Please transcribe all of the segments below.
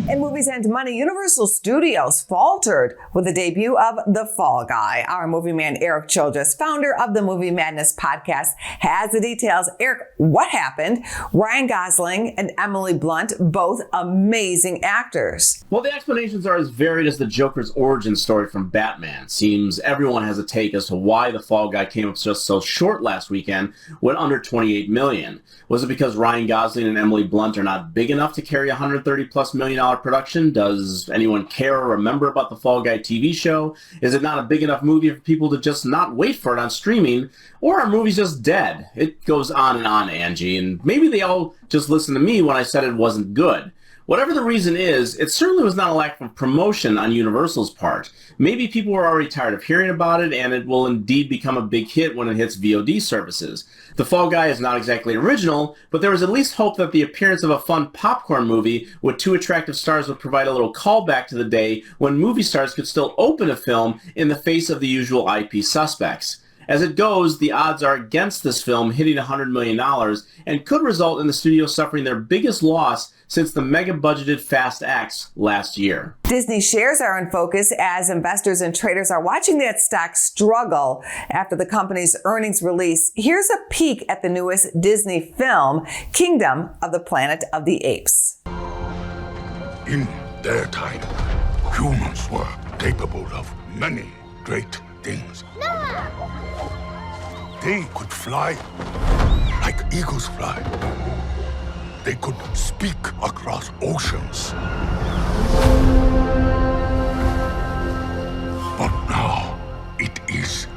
In Movies and Money, Universal Studios faltered with the debut of The Fall Guy. Our movie man, Erik Childress, founder of the Movie Madness podcast, has the details. Erik, what happened? Ryan Gosling and Emily Blunt, both amazing actors. Well, the explanations are as varied as the Joker's origin story from Batman. Seems everyone has a take as to why The Fall Guy came up just so short last weekend, went under $28 million. Was it because Ryan Gosling and Emily Blunt are not big enough to carry a $130+ million production? Does anyone care or remember about the Fall Guy TV show? Is it not a big enough movie for people to just not wait for it on streaming? Or are movies just dead? It goes on and on, Angie, and maybe they all just listened to me when I said it wasn't good. Whatever the reason is, it certainly was not a lack of promotion on Universal's part. Maybe people were already tired of hearing about it, and it will indeed become a big hit when it hits VOD services. The Fall Guy is not exactly original, but there was at least hope that the appearance of a fun popcorn movie with two attractive stars would provide a little callback to the day when movie stars could still open a film in the face of the usual IP suspects. As it goes, the odds are against this film hitting $100 million and could result in the studio suffering their biggest loss since the mega-budgeted Fast X last year. Disney shares are in focus as investors and traders are watching that stock struggle after the company's earnings release. Here's a peek at the newest Disney film, Kingdom of the Planet of the Apes. In their time, humans were capable of many great things. They could fly like eagles fly. They could speak across oceans. But now it is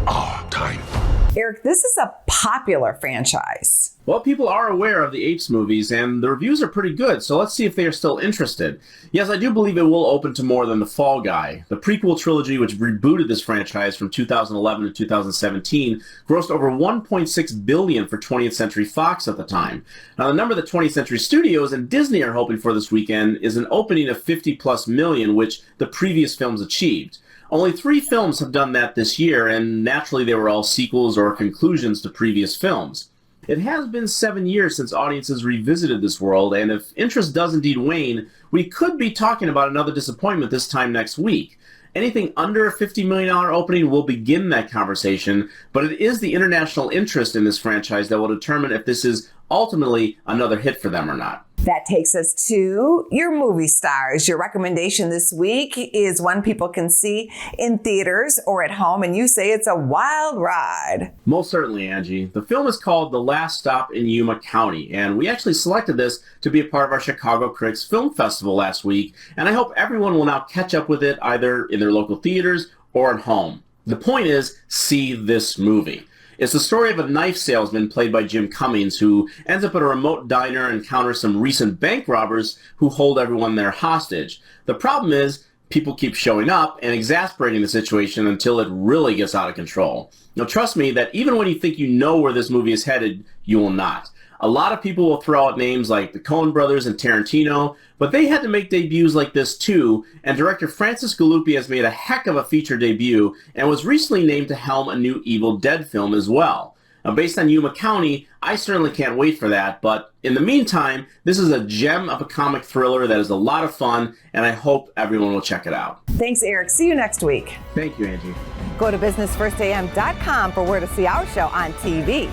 our time. Erik, this is a popular franchise. Well, people are aware of the Apes movies, and the reviews are pretty good, so let's see if they are still interested. Yes, I do believe it will open to more than The Fall Guy. The prequel trilogy, which rebooted this franchise from 2011 to 2017, grossed over $1.6 billion for 20th Century Fox at the time. Now, the number that 20th Century Studios and Disney are hoping for this weekend is an opening of $50+ million, which the previous films achieved. Only 3 films have done that this year, and naturally they were all sequels or conclusions to previous films. It has been 7 years since audiences revisited this world, and if interest does indeed wane, we could be talking about another disappointment this time next week. Anything under a $50 million opening will begin that conversation, but it is the international interest in this franchise that will determine if this is ultimately another hit for them or not. That takes us to your movie stars. Your recommendation this week is one people can see in theaters or at home, and you say it's a wild ride. Most certainly, Angie. The film is called The Last Stop in Yuma County, and we actually selected this to be a part of our Chicago Critics Film Festival last week, and I hope everyone will now catch up with it either in their local theaters or at home. The point is, see this movie. It's the story of a knife salesman played by Jim Cummings who ends up at a remote diner and encounters some recent bank robbers who hold everyone there hostage. The problem is, people keep showing up and exasperating the situation until it really gets out of control. Now trust me that even when you think you know where this movie is headed, you will not. A lot of people will throw out names like the Coen brothers and Tarantino, but they had to make debuts like this too, and director Francis Galuppi has made a heck of a feature debut and was recently named to helm a new Evil Dead film as well. Now, based on Yuma County, I certainly can't wait for that, but in the meantime, this is a gem of a comic thriller that is a lot of fun, and I hope everyone will check it out. Thanks, Erik. See you next week. Thank you, Angie. Go to businessfirstam.com for where to see our show on TV.